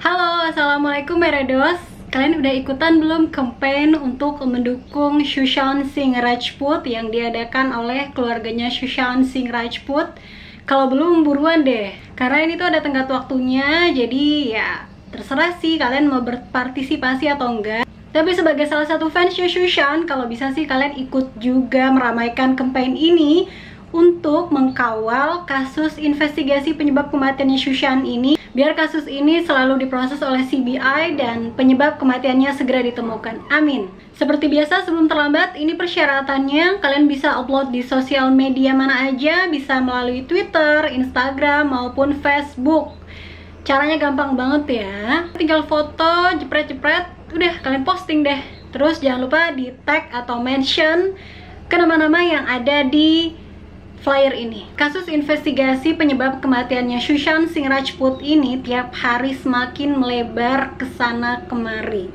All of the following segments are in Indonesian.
Halo, Assalamualaikum Meredos. Kalian udah ikutan belum campaign untuk mendukung Sushant Singh Rajput yang diadakan oleh keluarganya Sushant Singh Rajput? Kalau belum, buruan deh. Karena ini tuh ada tenggat waktunya, jadi ya terserah sih kalian mau berpartisipasi atau enggak. Tapi sebagai salah satu fansnya Sushant, kalau bisa sih kalian ikut juga meramaikan campaign ini untuk mengkawal kasus investigasi penyebab kematiannya Sushant ini, biar kasus ini selalu diproses oleh CBI dan penyebab kematiannya segera ditemukan. Amin. Seperti biasa, sebelum terlambat, ini persyaratannya kalian bisa upload di sosial media mana aja, bisa melalui Twitter, Instagram, maupun Facebook. Caranya gampang banget ya, tinggal foto, jepret-jepret, udah kalian posting deh. Terus jangan lupa di tag atau mention ke nama-nama yang ada di flyer ini. Kasus investigasi penyebab kematiannya Sushant Singh Rajput ini tiap hari semakin melebar ke sana kemari.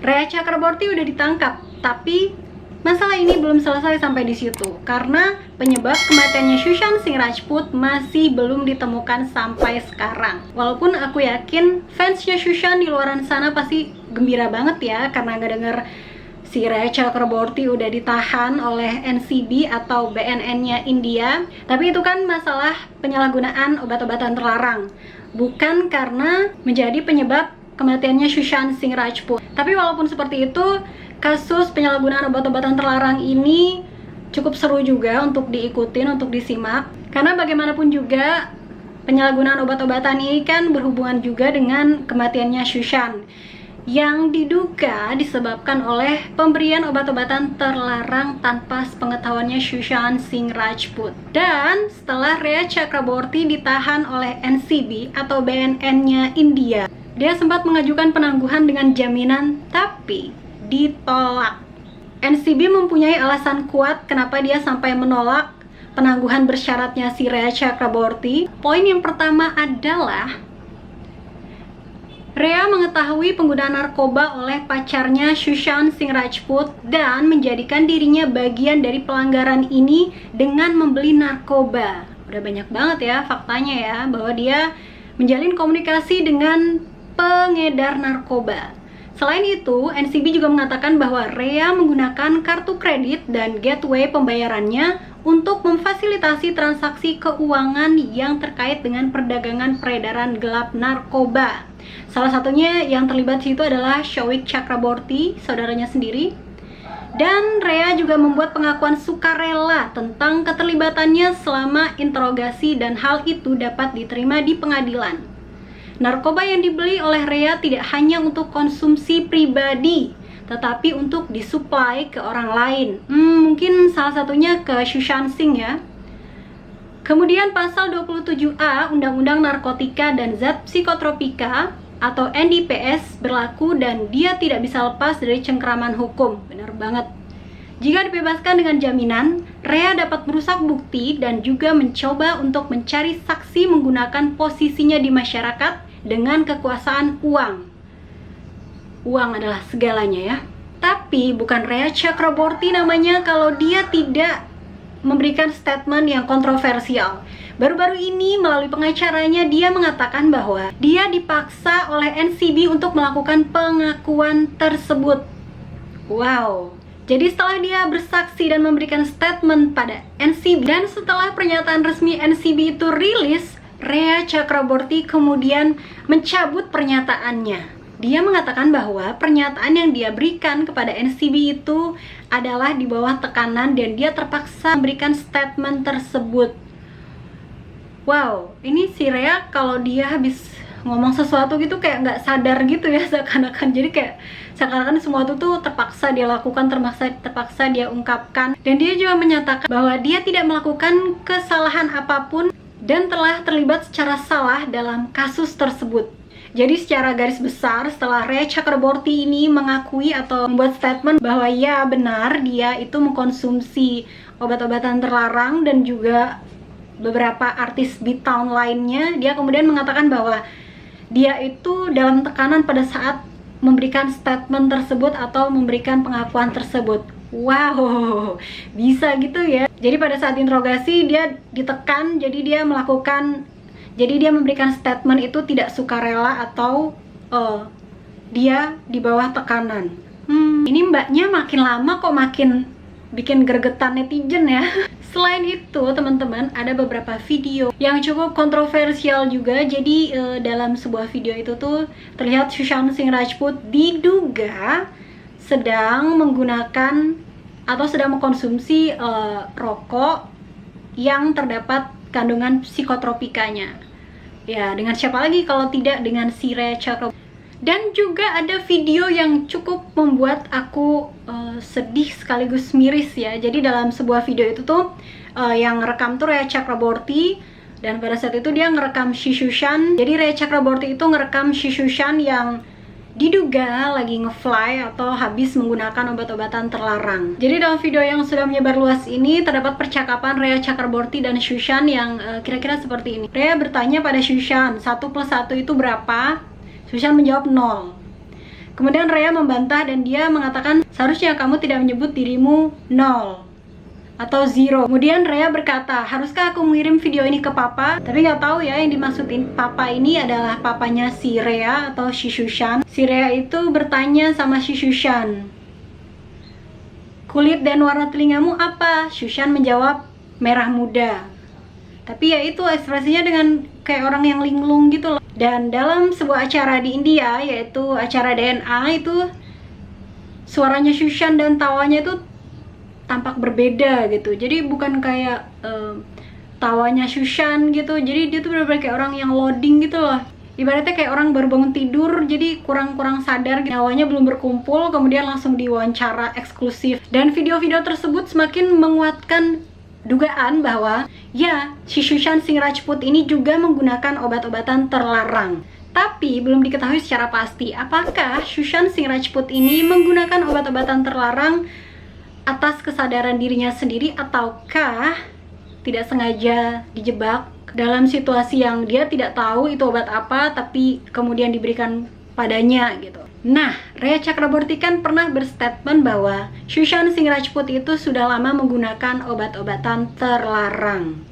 Rhea Chakraborty udah ditangkap, tapi masalah ini belum selesai sampai di situ karena penyebab kematiannya Sushant Singh Rajput masih belum ditemukan sampai sekarang. Walaupun aku yakin fansnya Sushant di luaran sana pasti gembira banget ya karena nggak denger si Rhea Chakraborty udah ditahan oleh NCB atau BNN-nya India. Tapi itu kan masalah penyalahgunaan obat-obatan terlarang, bukan karena menjadi penyebab kematiannya Sushant Singh Rajput. Tapi walaupun seperti itu, kasus penyalahgunaan obat-obatan terlarang ini cukup seru juga untuk diikutin, untuk disimak. Karena bagaimanapun juga penyalahgunaan obat-obatan ini kan berhubungan juga dengan kematiannya Sushant, yang diduga disebabkan oleh pemberian obat-obatan terlarang tanpa sepengetahuannya Sushant Singh Rajput. Dan setelah Rhea Chakraborty ditahan oleh NCB atau BNN-nya India, dia sempat mengajukan penangguhan dengan jaminan, tapi ditolak. NCB mempunyai alasan kuat kenapa dia sampai menolak penangguhan bersyaratnya si Rhea Chakraborty. Poin yang pertama adalah Rhea mengetahui penggunaan narkoba oleh pacarnya Sushant Singh Rajput dan menjadikan dirinya bagian dari pelanggaran ini dengan membeli narkoba. Udah banyak banget ya faktanya ya bahwa dia menjalin komunikasi dengan pengedar narkoba. Selain itu, NCB juga mengatakan bahwa Rhea menggunakan kartu kredit dan gateway pembayarannya untuk memfasilitasi transaksi keuangan yang terkait dengan perdagangan peredaran gelap narkoba. Salah satunya yang terlibat situ adalah Showik Chakraborty, saudaranya sendiri. Dan Rhea juga membuat pengakuan sukarela tentang keterlibatannya selama interogasi dan hal itu dapat diterima di pengadilan. Narkoba yang dibeli oleh Rhea tidak hanya untuk konsumsi pribadi, tetapi untuk disuplai ke orang lain. Mungkin salah satunya ke Sushant Singh ya. Kemudian pasal 27A Undang-Undang Narkotika dan Zat Psikotropika atau NDPS berlaku dan dia tidak bisa lepas dari cengkraman hukum. Benar banget. Jika dibebaskan dengan jaminan, Rhea dapat merusak bukti dan juga mencoba untuk mencari saksi menggunakan posisinya di masyarakat dengan kekuasaan uang. Uang adalah segalanya ya. Tapi bukan Rhea Chakraborty namanya kalau dia tidak memberikan statement yang kontroversial. Baru-baru ini melalui pengacaranya dia mengatakan bahwa dia dipaksa oleh NCB untuk melakukan pengakuan tersebut. Wow. Jadi setelah dia bersaksi dan memberikan statement pada NCB dan setelah pernyataan resmi NCB itu rilis, Rhea Chakraborty kemudian mencabut pernyataannya. Dia mengatakan bahwa pernyataan yang dia berikan kepada NCB itu adalah di bawah tekanan dan dia terpaksa memberikan statement tersebut. Wow, ini si Rhea kalau dia habis ngomong sesuatu gitu kayak nggak sadar gitu ya seakan-akan. Jadi kayak seakan-akan semua itu tuh terpaksa dia lakukan, terpaksa dia ungkapkan. Dan dia juga menyatakan bahwa dia tidak melakukan kesalahan apapun dan telah terlibat secara salah dalam kasus tersebut. Jadi secara garis besar setelah Rhea Chakraborty ini mengakui atau membuat statement bahwa ya benar dia itu mengkonsumsi obat-obatan terlarang dan juga beberapa artis B-Town lainnya, dia kemudian mengatakan bahwa dia itu dalam tekanan pada saat memberikan statement tersebut atau memberikan pengakuan tersebut. Wow, bisa gitu ya. Jadi pada saat interogasi dia ditekan, jadi dia memberikan statement itu tidak sukarela atau dia di bawah tekanan. Ini mbaknya makin lama kok makin bikin gregetan netizen ya. Selain itu teman-teman, ada beberapa video yang cukup kontroversial juga. Jadi dalam sebuah video itu tuh terlihat Sushant Singh Rajput diduga sedang menggunakan atau sedang mengkonsumsi rokok yang terdapat kandungan psikotropikanya. Ya, dengan siapa lagi kalau tidak dengan si Rhea Chakraborty. Dan juga ada video yang cukup membuat aku sedih sekaligus miris ya. Jadi dalam sebuah video itu tuh yang rekam tuh Rhea Chakraborty, dan pada saat itu dia ngerekam si Sushant. Jadi Rhea Chakraborty itu ngerekam si Sushant yang diduga lagi nge-fly atau habis menggunakan obat-obatan terlarang. Jadi dalam video yang sudah menyebar luas ini terdapat percakapan Rhea Chakraborty dan Sushant yang kira-kira seperti ini. Rhea bertanya pada Sushant, 1 + 1 itu berapa? Sushant menjawab 0. Kemudian Rhea membantah dan dia mengatakan, seharusnya kamu tidak menyebut dirimu 0 atau 0. Kemudian Rhea berkata, haruskah aku mengirim video ini ke papa? Tapi nggak tahu ya, yang dimaksudin papa ini adalah papanya si Rhea atau si Sushant. Si Rhea itu bertanya sama si Sushant, kulit dan warna telingamu apa? Sushant menjawab, merah muda. Tapi ya itu ekspresinya dengan kayak orang yang linglung gitu loh. Dan dalam sebuah acara di India, yaitu acara DNA, itu suaranya Sushant dan tawanya itu tampak berbeda gitu. Jadi bukan kayak tawanya Sushant gitu. Jadi dia tuh bener-bener kayak orang yang loading gitu loh. Ibaratnya kayak orang baru bangun tidur, jadi kurang sadar, nyawanya belum berkumpul, kemudian langsung diwawancara eksklusif. Dan video-video tersebut semakin menguatkan dugaan bahwa ya, si Sushant Singh Rajput ini juga menggunakan obat-obatan terlarang. Tapi belum diketahui secara pasti apakah Sushant Singh Rajput ini menggunakan obat-obatan terlarang atas kesadaran dirinya sendiri ataukah tidak sengaja dijebak dalam situasi yang dia tidak tahu itu obat apa tapi kemudian diberikan padanya gitu. Nah, Rhea Chakraborty kan pernah berstatement bahwa Sushant Singh Rajput itu sudah lama menggunakan obat-obatan terlarang.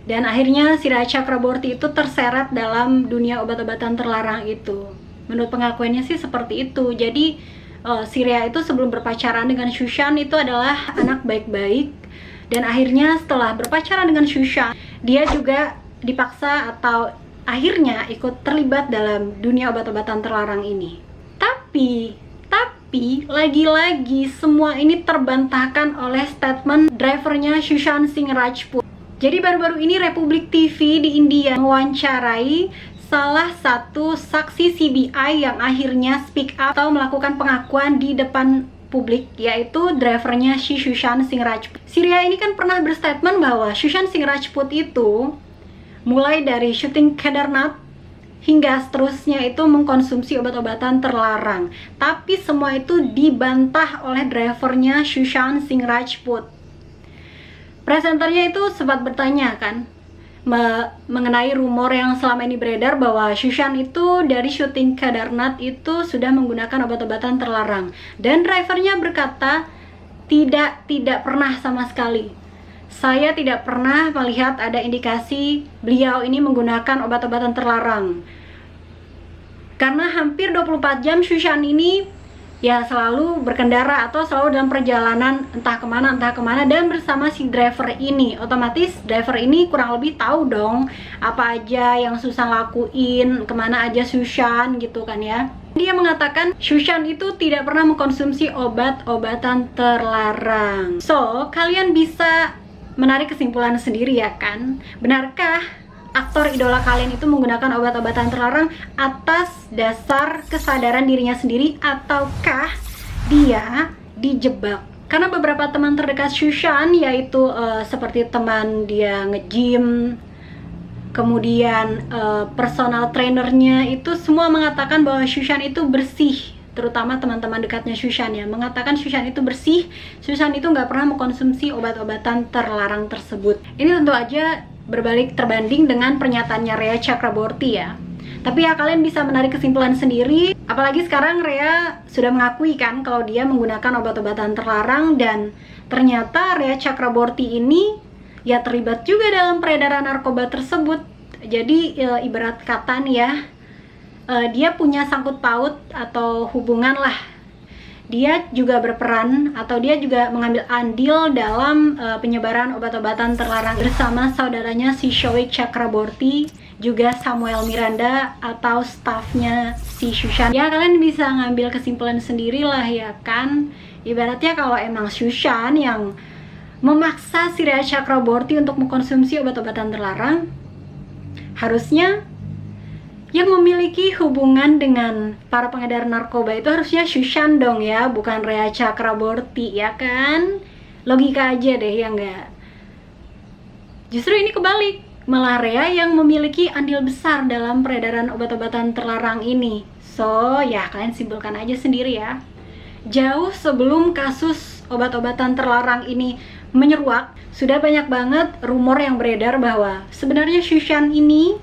Dan akhirnya si Rhea Chakraborty itu terseret dalam dunia obat-obatan terlarang itu. Menurut pengakuannya sih seperti itu. Jadi si Rhea itu sebelum berpacaran dengan Sushant itu adalah anak baik-baik. Dan akhirnya setelah berpacaran dengan Sushant, dia juga dipaksa atau akhirnya ikut terlibat dalam dunia obat-obatan terlarang ini. Tapi lagi-lagi semua ini terbantahkan oleh statement drivernya Sushant Singh Rajput. Jadi baru-baru ini Republik TV di India mewawancarai salah satu saksi CBI yang akhirnya speak up atau melakukan pengakuan di depan publik, yaitu drivernya si Sushant Singh Rajput. Si Rhea ini kan pernah berstatement bahwa Sushant Singh Rajput itu mulai dari syuting Kedarnath hingga seterusnya itu mengkonsumsi obat-obatan terlarang. Tapi semua itu dibantah oleh drivernya Sushant Singh Rajput. Presenternya itu sempat bertanya kan mengenai rumor yang selama ini beredar bahwa Sushant itu dari syuting Kedarnath itu sudah menggunakan obat-obatan terlarang. Dan drivernya berkata, tidak pernah sama sekali. Saya tidak pernah melihat ada indikasi beliau ini menggunakan obat-obatan terlarang. Karena hampir 24 jam Sushant ini ya selalu berkendara atau selalu dalam perjalanan entah kemana dan bersama si driver ini. Otomatis driver ini kurang lebih tahu dong apa aja yang Sushant lakuin, kemana aja Sushant gitu kan ya. Dia mengatakan Sushant itu tidak pernah mengkonsumsi obat-obatan terlarang. So, kalian bisa menarik kesimpulan sendiri ya kan. Benarkah aktor idola kalian itu menggunakan obat-obatan terlarang atas dasar kesadaran dirinya sendiri ataukah dia dijebak? Karena beberapa teman terdekat Sushant, yaitu seperti teman dia nge-gym, kemudian personal trainernya itu semua mengatakan bahwa Sushant itu bersih. Terutama teman-teman dekatnya Sushant ya, mengatakan Sushant itu bersih. Sushant itu nggak pernah mengkonsumsi obat-obatan terlarang tersebut. Ini tentu aja berbalik terbanding dengan pernyataannya Rhea Chakraborty ya. Tapi ya kalian bisa menarik kesimpulan sendiri. Apalagi sekarang Rhea sudah mengakui kan kalau dia menggunakan obat-obatan terlarang. Dan ternyata Rhea Chakraborty ini ya terlibat juga dalam peredaran narkoba tersebut. Jadi ibarat kata nih ya, dia punya sangkut paut atau hubungan lah. Dia juga berperan atau dia juga mengambil andil dalam penyebaran obat-obatan terlarang bersama saudaranya si Soek Chakraborty, juga Samuel Miranda atau stafnya si Susan. Ya kalian bisa ngambil kesimpulan sendiri lah ya kan. Ibaratnya kalau emang Susan yang memaksa si Rhea Chakraborty untuk mengkonsumsi obat-obatan terlarang, harusnya yang memiliki hubungan dengan para pengedar narkoba itu harusnya Susan dong ya, bukan Rhea Chakraborty ya kan? Logika aja deh ya enggak? Justru ini kebalik, malah Rhea yang memiliki andil besar dalam peredaran obat-obatan terlarang ini. So ya kalian simpulkan aja sendiri ya. Jauh sebelum kasus obat-obatan terlarang ini menyeruak, sudah banyak banget rumor yang beredar bahwa sebenarnya Susan ini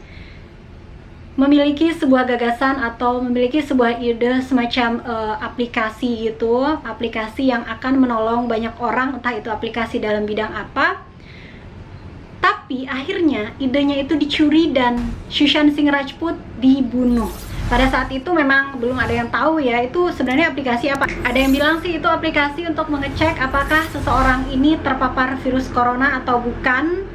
memiliki sebuah gagasan atau memiliki sebuah ide semacam aplikasi gitu, aplikasi yang akan menolong banyak orang, entah itu aplikasi dalam bidang apa. Tapi akhirnya idenya itu dicuri dan Sushant Singh Rajput dibunuh. Pada saat itu memang belum ada yang tahu ya itu sebenarnya aplikasi apa. Ada yang bilang sih itu aplikasi untuk mengecek apakah seseorang ini terpapar virus corona atau bukan,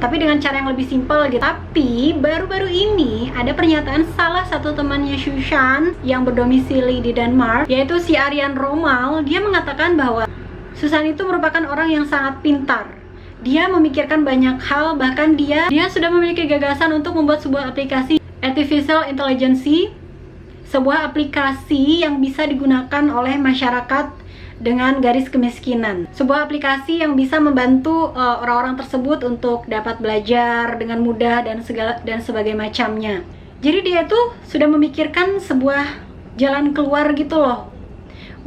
tapi dengan cara yang lebih simpel gitu. Tapi baru-baru ini ada pernyataan salah satu temannya Susan yang berdomisili di Denmark, yaitu si Aryan Romal. Dia mengatakan bahwa Susan itu merupakan orang yang sangat pintar. Dia memikirkan banyak hal, bahkan dia sudah memiliki gagasan untuk membuat sebuah aplikasi artificial intelligence, sebuah aplikasi yang bisa digunakan oleh masyarakat dengan garis kemiskinan. Sebuah aplikasi yang bisa membantu orang-orang tersebut untuk dapat belajar dengan mudah dan sebagai macamnya. Jadi dia tuh sudah memikirkan sebuah jalan keluar gitu loh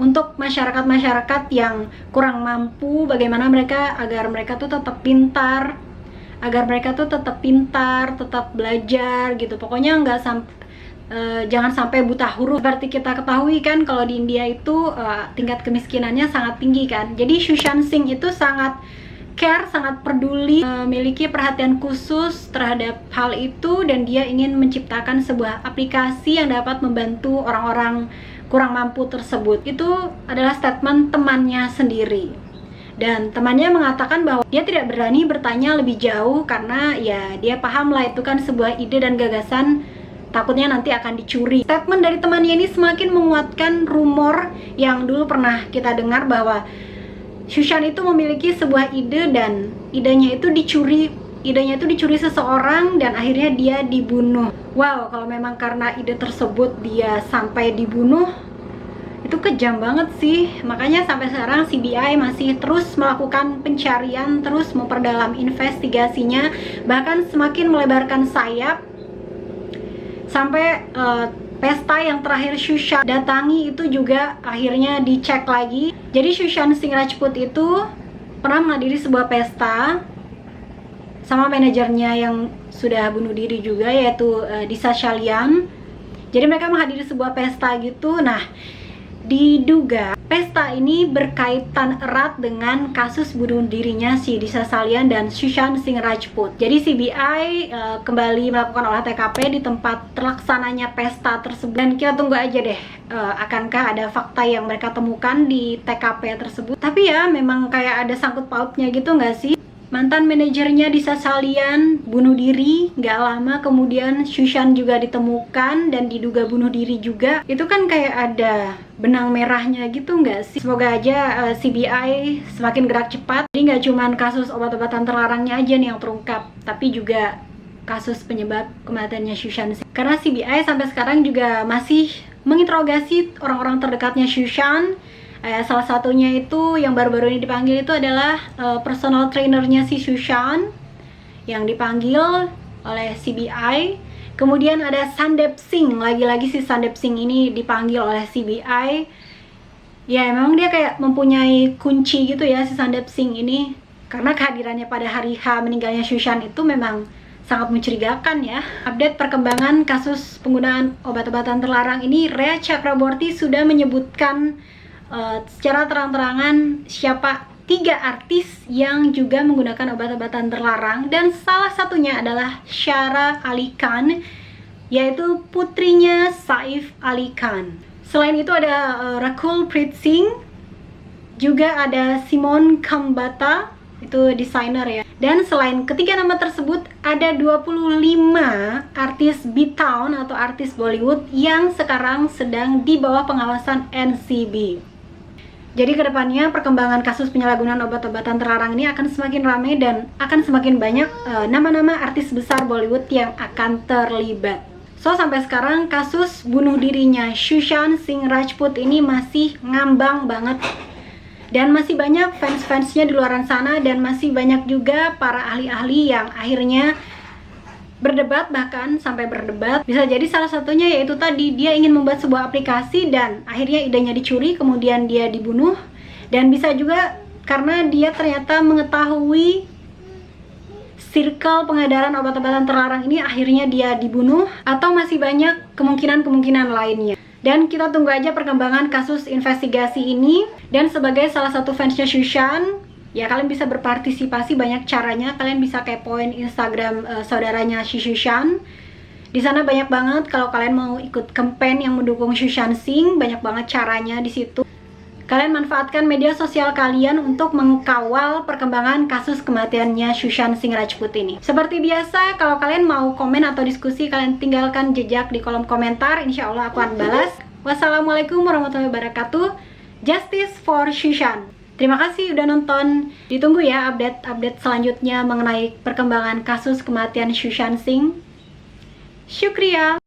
untuk masyarakat-masyarakat yang kurang mampu, bagaimana agar mereka tuh tetap pintar, tetap belajar gitu. Pokoknya jangan sampai buta huruf. Seperti kita ketahui kan kalau di India itu tingkat kemiskinannya sangat tinggi kan. Jadi Sushant Singh itu sangat care, sangat peduli, memiliki perhatian khusus terhadap hal itu, dan dia ingin menciptakan sebuah aplikasi yang dapat membantu orang-orang kurang mampu tersebut. Itu adalah statement temannya sendiri. Dan temannya mengatakan bahwa dia tidak berani bertanya lebih jauh karena ya dia paham lah itu kan sebuah ide dan gagasan, takutnya nanti akan dicuri. Statement dari temannya ini semakin menguatkan rumor yang dulu pernah kita dengar bahwa Sushant itu memiliki sebuah ide dan idenya itu dicuri seseorang dan akhirnya dia dibunuh. Wow, kalau memang karena ide tersebut dia sampai dibunuh, itu kejam banget sih. Makanya sampai sekarang CBI masih terus melakukan pencarian, terus memperdalam investigasinya, bahkan semakin melebarkan sayap sampai pesta yang terakhir Sushant datangi itu juga akhirnya dicek lagi. Jadi Sushant Singh Rajput itu pernah menghadiri sebuah pesta sama manajernya yang sudah bunuh diri juga, yaitu Disha Salian. Jadi mereka menghadiri sebuah pesta gitu. Nah, diduga pesta ini berkaitan erat dengan kasus bunuh dirinya si Disha Salian dan Sushant Singh Rajput. Jadi CBI kembali melakukan olah TKP di tempat terlaksananya pesta tersebut. Dan kita tunggu aja deh, akankah ada fakta yang mereka temukan di TKP tersebut. Tapi ya memang kayak ada sangkut pautnya gitu nggak sih? Mantan manajernya Disha Salian bunuh diri, nggak lama kemudian Sushant juga ditemukan dan diduga bunuh diri juga. Itu kan kayak ada benang merahnya gitu nggak sih? Semoga aja CBI semakin gerak cepat. Jadi nggak cuman kasus obat-obatan terlarangnya aja nih yang terungkap, tapi juga kasus penyebab kematiannya Sushant. Karena CBI sampai sekarang juga masih menginterogasi orang-orang terdekatnya Sushant. Salah satunya itu yang baru-baru ini dipanggil itu adalah personal trainernya si Sushant yang dipanggil oleh CBI. Kemudian ada Sandeep Singh, lagi-lagi si Sandeep Singh ini dipanggil oleh CBI. Ya memang dia kayak mempunyai kunci gitu ya si Sandeep Singh ini, karena kehadirannya pada hari H meninggalnya Sushant itu memang sangat mencurigakan ya. Update perkembangan kasus penggunaan obat-obatan terlarang ini, Rhea Chakraborty sudah menyebutkan secara terang-terangan siapa 3 artis yang juga menggunakan obat-obatan terlarang, dan salah satunya adalah Sara Ali Khan yaitu putrinya Saif Ali Khan. Selain itu ada Rakul Preet Singh, juga ada Simon Kambata, itu desainer ya. Dan selain ketiga nama tersebut, ada 25 artis B-Town atau artis Bollywood yang sekarang sedang di bawah pengawasan NCB. Jadi kedepannya perkembangan kasus penyalahgunaan obat-obatan terlarang ini akan semakin ramai dan akan semakin banyak nama-nama artis besar Bollywood yang akan terlibat. So, sampai sekarang kasus bunuh dirinya Sushant Singh Rajput ini masih ngambang banget. Dan masih banyak fans-fansnya di luar sana, dan masih banyak juga para ahli-ahli yang akhirnya berdebat, bahkan sampai berdebat. Bisa jadi salah satunya yaitu tadi, dia ingin membuat sebuah aplikasi dan akhirnya idenya dicuri, kemudian dia dibunuh. Dan bisa juga karena dia ternyata mengetahui circle pengedaran obat-obatan terlarang ini, akhirnya dia dibunuh. Atau masih banyak kemungkinan-kemungkinan lainnya. Dan kita tunggu aja perkembangan kasus investigasi ini. Dan sebagai salah satu fansnya Sushant, ya kalian bisa berpartisipasi, banyak caranya. Kalian bisa kepoin Instagram saudaranya si Sushant. Di sana banyak banget kalau kalian mau ikut campaign yang mendukung Sushant Singh, banyak banget caranya di situ. Kalian manfaatkan media sosial kalian untuk mengkawal perkembangan kasus kematiannya Sushant Singh Rajput ini. Seperti biasa, kalau kalian mau komen atau diskusi, kalian tinggalkan jejak di kolom komentar. Insya Allah aku akan balas. Wassalamualaikum warahmatullahi wabarakatuh. Justice for Sushant. Terima kasih udah nonton. Ditunggu ya update-update selanjutnya mengenai perkembangan kasus kematian Sushant Singh. Syukriya.